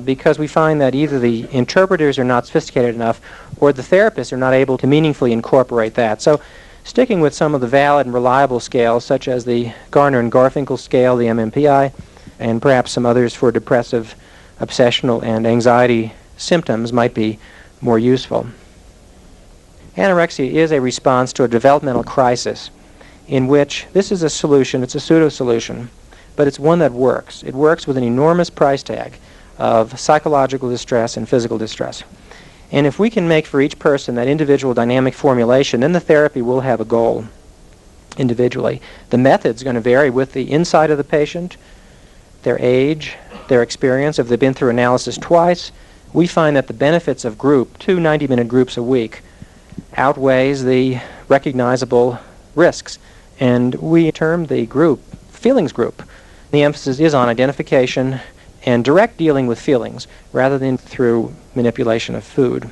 because we find that either the interpreters are not sophisticated enough or the therapists are not able to meaningfully incorporate that. So sticking with some of the valid and reliable scales, such as the Garner and Garfinkel scale, the MMPI, and perhaps some others for depressive, obsessional, and anxiety symptoms might be more useful. Anorexia is a response to a developmental crisis in which this is a solution, it's a pseudo-solution, but it's one that works. It works with an enormous price tag of psychological distress and physical distress. And if we can make for each person that individual dynamic formulation, then the therapy will have a goal individually. The method's going to vary with the insight of the patient, their age, their experience. If they've been through analysis twice, we find that the benefits of group, 2 90-minute groups a week, outweighs the recognizable risks. And we term the group feelings group. The emphasis is on identification and direct dealing with feelings rather than through manipulation of food.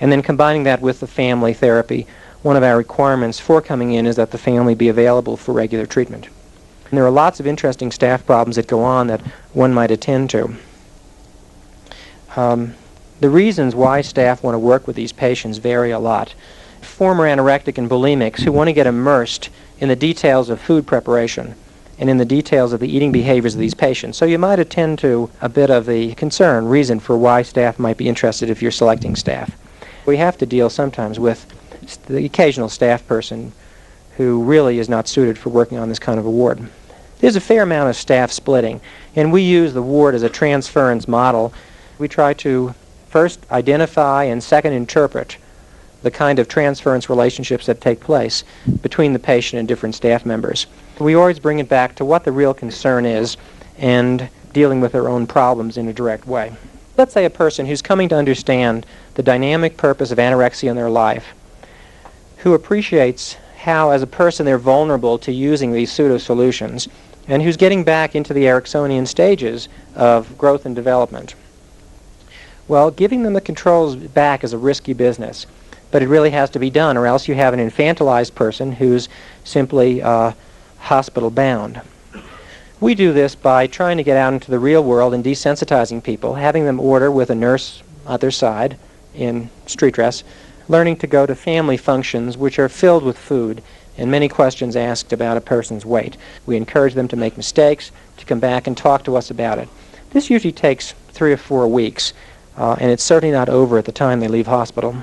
And then combining that with the family therapy, one of our requirements for coming in is that the family be available for regular treatment. And there are lots of interesting staff problems that go on that one might attend to. The reasons why staff want to work with these patients vary a lot. Former anorectic and bulimics who want to get immersed in the details of food preparation and in the details of the eating behaviors of these patients. So you might attend to a bit of the reason for why staff might be interested if you're selecting staff. We have to deal sometimes with the occasional staff person who really is not suited for working on this kind of a ward. There's a fair amount of staff splitting, and we use the ward as a transference model. We try to first identify and second interpret the kind of transference relationships that take place between the patient and different staff members. We always bring it back to what the real concern is and dealing with their own problems in a direct way. Let's say a person who's coming to understand the dynamic purpose of anorexia in their life, who appreciates how, as a person, they're vulnerable to using these pseudo-solutions, and who's getting back into the Ericksonian stages of growth and development. Well, giving them the controls back is a risky business, but it really has to be done, or else you have an infantilized person who's simply hospital-bound. We do this by trying to get out into the real world and desensitizing people, having them order with a nurse at their side in street dress, learning to go to family functions which are filled with food and many questions asked about a person's weight. We encourage them to make mistakes, to come back and talk to us about it. This usually takes 3 or 4 weeks, and it's certainly not over at the time they leave hospital.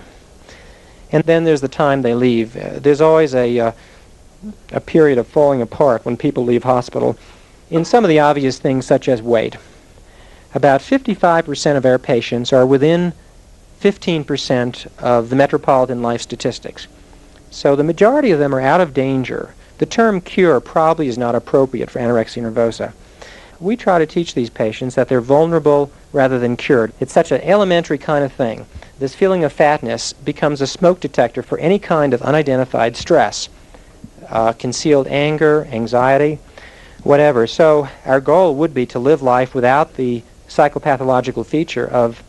And then there's the time they leave. There's always a period of falling apart when people leave hospital in some of the obvious things such as weight. About 55% of our patients are within 15% of the metropolitan life statistics. So the majority of them are out of danger. The term cure probably is not appropriate for anorexia nervosa. We try to teach these patients that they're vulnerable rather than cured. It's such an elementary kind of thing. This feeling of fatness becomes a smoke detector for any kind of unidentified stress, concealed anger, anxiety, whatever. So our goal would be to live life without the psychopathological feature of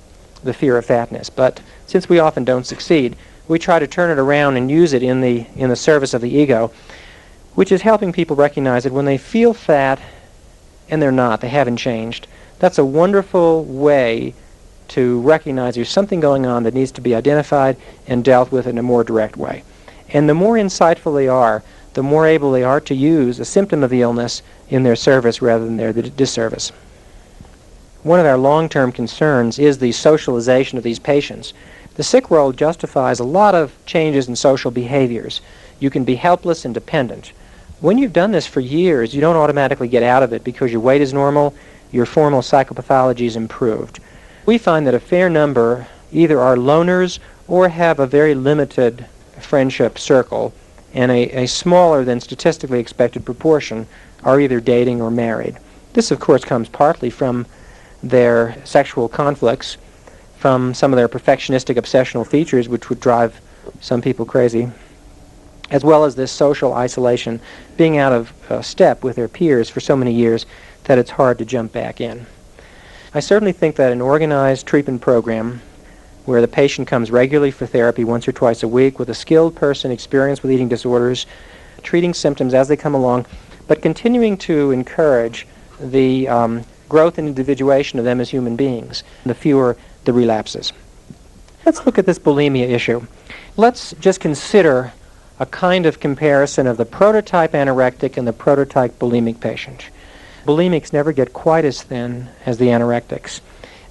the fear of fatness. But since we often don't succeed, we try to turn it around and use it in the service of the ego, which is helping people recognize that when they feel fat and they're not, they haven't changed, that's a wonderful way to recognize there's something going on that needs to be identified and dealt with in a more direct way. And the more insightful they are, the more able they are to use a symptom of the illness in their service rather than their disservice. One of our long-term concerns is the socialization of these patients. The sick world justifies a lot of changes in social behaviors. You can be helpless and dependent. When you've done this for years, you don't automatically get out of it because your weight is normal, your formal psychopathology is improved. We find that a fair number either are loners or have a very limited friendship circle, and a smaller than statistically expected proportion are either dating or married. This, of course, comes partly from their sexual conflicts, from some of their perfectionistic obsessional features, which would drive some people crazy, as well as this social isolation, being out of step with their peers for so many years that it's hard to jump back in. I certainly think that an organized treatment program where the patient comes regularly for therapy once or twice a week with a skilled person experienced with eating disorders, treating symptoms as they come along, but continuing to encourage the growth and individuation of them as human beings, the fewer the relapses. Let's look at this bulimia issue. Let's just consider a kind of comparison of the prototype anorectic and the prototype bulimic patient. Bulimics never get quite as thin as the anorectics.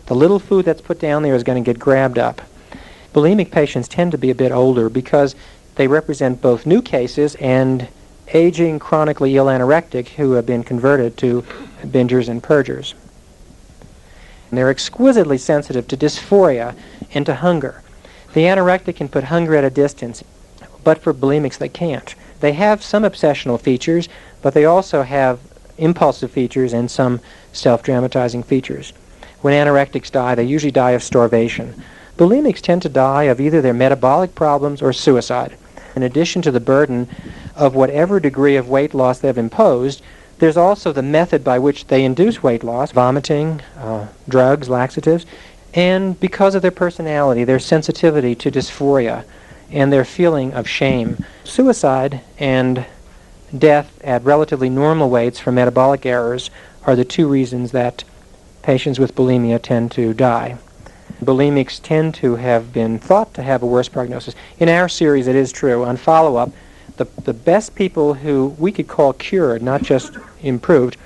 The little food that's put down there is going to get grabbed up. Bulimic patients tend to be a bit older because they represent both new cases and aging chronically ill anorectic who have been converted to bingers and purgers. And they're exquisitely sensitive to dysphoria and to hunger. The anorectic can put hunger at a distance, but for bulimics they can't. They have some obsessional features, but they also have impulsive features and some self-dramatizing features. When anorectics die, they usually die of starvation. Bulimics tend to die of either their metabolic problems or suicide. In addition to the burden of whatever degree of weight loss they've imposed, there's also the method by which they induce weight loss, vomiting, drugs, laxatives, and because of their personality, their sensitivity to dysphoria, and their feeling of shame. Suicide and death at relatively normal weights for metabolic errors are the two reasons that patients with bulimia tend to die. Bulimics tend to have been thought to have a worse prognosis. In our series, it is true. On follow-up, the best people who we could call cured, not just improved,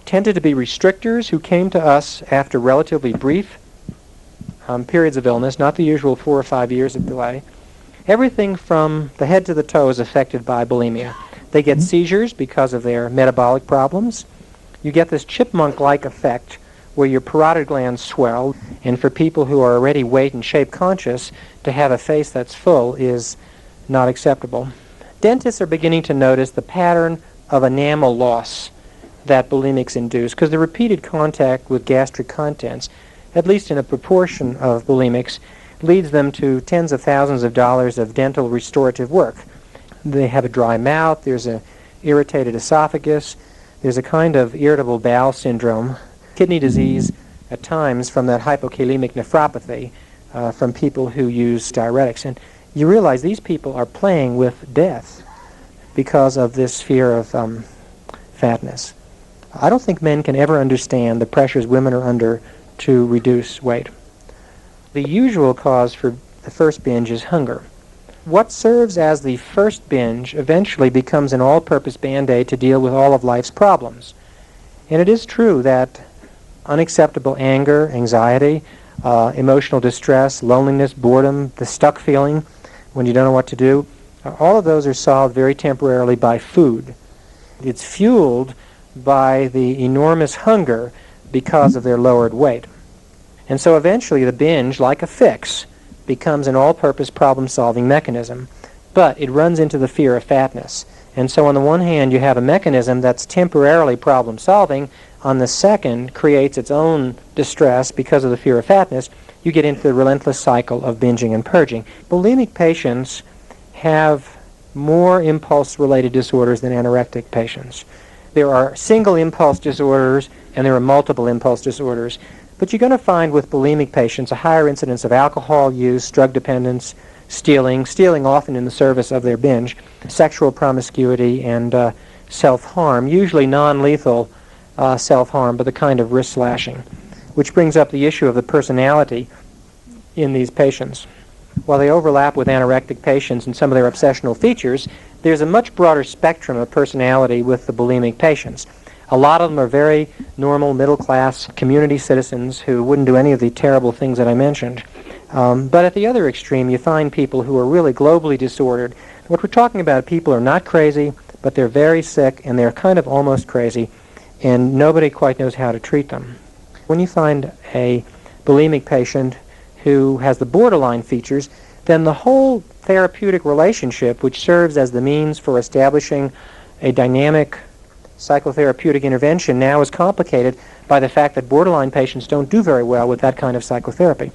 tended to be restrictors who came to us after relatively brief periods of illness, not the usual 4 or 5 years of delay. Everything from the head to the toe is affected by bulimia. They get seizures because of their metabolic problems. You get this chipmunk-like effect where your parotid glands swell, and for people who are already weight and shape conscious, to have a face that's full is not acceptable. Dentists are beginning to notice the pattern of enamel loss that bulimics induce, because the repeated contact with gastric contents, at least in a proportion of bulimics, leads them to tens of thousands of dollars of dental restorative work. They have a dry mouth, there's an irritated esophagus, there's a kind of irritable bowel syndrome, kidney disease at times from that hypokalemic nephropathy from people who use diuretics. And you realize these people are playing with death because of this fear of fatness. I don't think men can ever understand the pressures women are under to reduce weight. The usual cause for the first binge is hunger. What serves as the first binge eventually becomes an all-purpose Band-Aid to deal with all of life's problems. And it is true that unacceptable anger, anxiety, emotional distress, loneliness, boredom, the stuck feeling when you don't know what to do, all of those are solved very temporarily by food. It's fueled by the enormous hunger because of their lowered weight. And so eventually the binge, like a fix, becomes an all-purpose problem-solving mechanism, but it runs into the fear of fatness. And so on the one hand, you have a mechanism that's temporarily problem-solving. On the second, creates its own distress because of the fear of fatness. You get into the relentless cycle of binging and purging. Bulimic patients have more impulse-related disorders than anorectic patients. There are single impulse disorders and there are multiple impulse disorders. But you're going to find with bulimic patients a higher incidence of alcohol use, drug dependence, stealing often in the service of their binge, sexual promiscuity, and self-harm, usually non-lethal self-harm, but the kind of wrist slashing, which brings up the issue of the personality in these patients. While they overlap with anorectic patients in some of their obsessional features, there's a much broader spectrum of personality with the bulimic patients. A lot of them are very normal, middle-class community citizens who wouldn't do any of the terrible things that I mentioned. But at the other extreme, you find people who are really globally disordered. What we're talking about, people are not crazy, but they're very sick, and they're kind of almost crazy, and nobody quite knows how to treat them. When you find a bulimic patient who has the borderline features, then the whole therapeutic relationship, which serves as the means for establishing a dynamic psychotherapeutic intervention, now is complicated by the fact that borderline patients don't do very well with that kind of psychotherapy.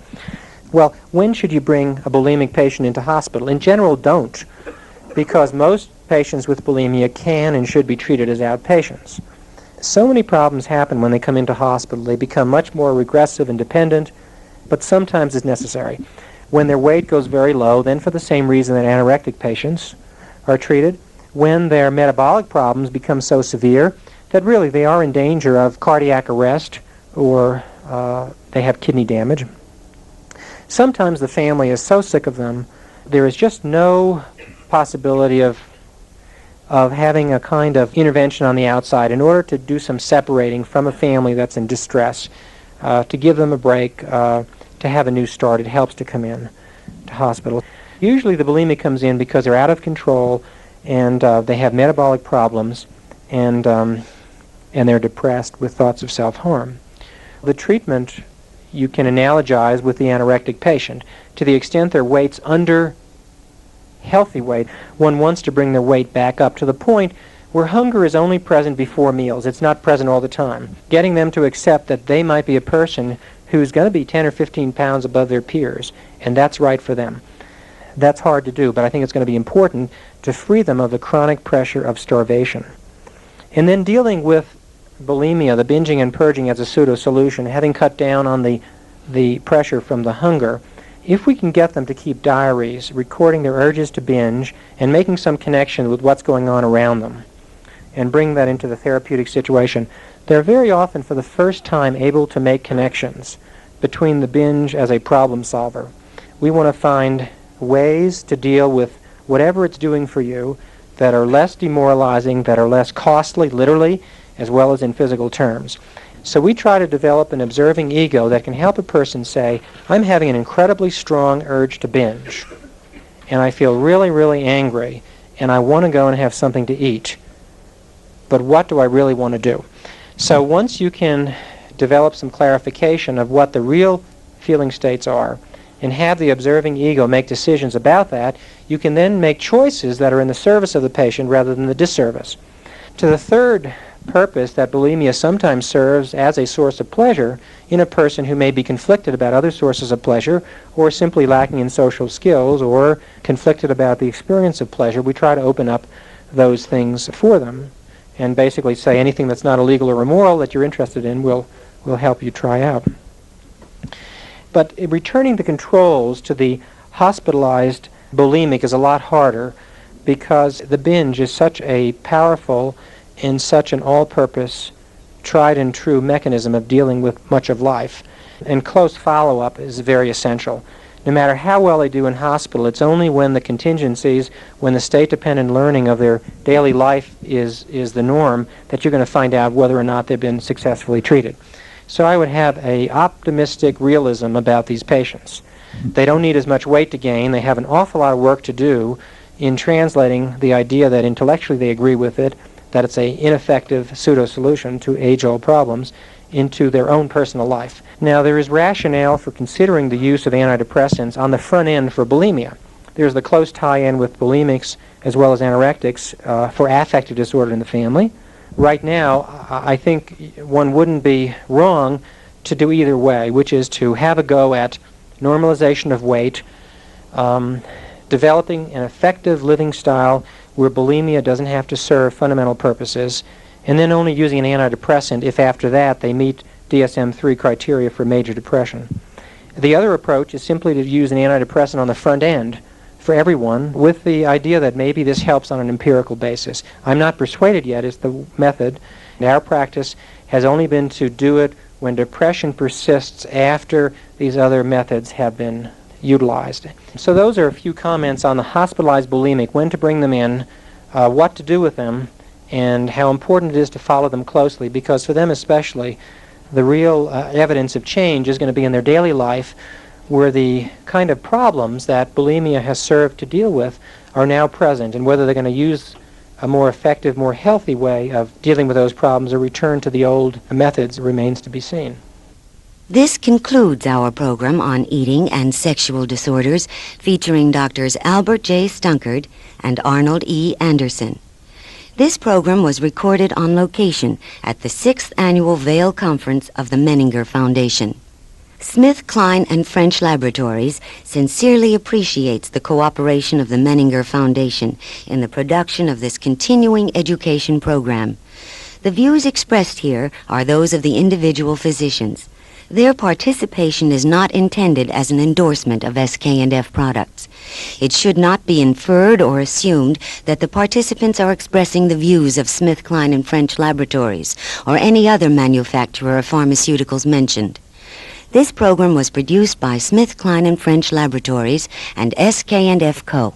Well, when should you bring a bulimic patient into hospital? In general, don't, because most patients with bulimia can and should be treated as outpatients. So many problems happen when they come into hospital. They become much more regressive and dependent, but sometimes it's necessary. When their weight goes very low, then for the same reason that anorectic patients are treated, when their metabolic problems become so severe that really they are in danger of cardiac arrest or they have kidney damage. Sometimes the family is so sick of them, there is just no possibility of having a kind of intervention on the outside in order to do some separating from a family that's in distress, to give them a break, to have a new start. It helps to come in to hospital. Usually the bulimia comes in because they're out of control and they have metabolic problems and they're depressed with thoughts of self-harm. The treatment you can analogize with the anorectic patient. To the extent their weight's under healthy weight, one wants to bring their weight back up to the point where hunger is only present before meals. It's not present all the time. Getting them to accept that they might be a person who's going to be 10 or 15 pounds above their peers, and that's right for them. That's hard to do, but I think it's going to be important to free them of the chronic pressure of starvation. And then dealing with bulimia, the binging and purging as a pseudo-solution, having cut down on the pressure from the hunger, if we can get them to keep diaries, recording their urges to binge, and making some connection with what's going on around them, and bring that into the therapeutic situation, they're very often, for the first time, able to make connections between the binge as a problem solver. We want to find ways to deal with whatever it's doing for you that are less demoralizing, that are less costly, literally, as well as in physical terms. So we try to develop an observing ego that can help a person say, I'm having an incredibly strong urge to binge, and I feel really, really angry, and I want to go and have something to eat. But what do I really want to do? So once you can develop some clarification of what the real feeling states are, and have the observing ego make decisions about that, you can then make choices that are in the service of the patient rather than the disservice. To the third purpose that bulimia sometimes serves as a source of pleasure in a person who may be conflicted about other sources of pleasure, or simply lacking in social skills, or conflicted about the experience of pleasure, we try to open up those things for them and basically say anything that's not illegal or immoral that you're interested in will help you try out. But returning the controls to the hospitalized bulimic is a lot harder because the binge is such a powerful and such an all-purpose, tried-and-true mechanism of dealing with much of life. And close follow-up is very essential. No matter how well they do in hospital, it's only when the contingencies, when the state-dependent learning of their daily life is the norm, that you're going to find out whether or not they've been successfully treated. So I would have an optimistic realism about these patients. They don't need as much weight to gain. They have an awful lot of work to do in translating the idea that intellectually they agree with it, that it's an ineffective pseudo-solution to age-old problems, into their own personal life. Now, there is rationale for considering the use of antidepressants on the front end for bulimia. There's the close tie-in with bulimics as well as anorectics for affective disorder in the family. Right now, I think one wouldn't be wrong to do either way, which is to have a go at normalization of weight, developing an effective living style where bulimia doesn't have to serve fundamental purposes, and then only using an antidepressant if after that they meet DSM-3 criteria for major depression. The other approach is simply to use an antidepressant on the front end for everyone with the idea that maybe this helps on an empirical basis. I'm not persuaded yet it's the method. Our practice has only been to do it when depression persists after these other methods have been utilized. So those are a few comments on the hospitalized bulimic, when to bring them in, what to do with them, and how important it is to follow them closely, because for them especially, the real evidence of change is going to be in their daily life, where the kind of problems that bulimia has served to deal with are now present, and whether they're going to use a more effective, more healthy way of dealing with those problems or return to the old methods remains to be seen. This concludes our program on eating and sexual disorders, featuring Drs. Albert J. Stunkard and Arnold E. Andersen. This program was recorded on location at the 6th Annual Vail Conference of the Menninger Foundation. Smith, Klein, and French Laboratories sincerely appreciates the cooperation of the Menninger Foundation in the production of this continuing education program. The views expressed here are those of the individual physicians. Their participation is not intended as an endorsement of SK&F products. It should not be inferred or assumed that the participants are expressing the views of SmithKline and French Laboratories or any other manufacturer of pharmaceuticals mentioned. This program was produced by SmithKline and French Laboratories and SK&F Co.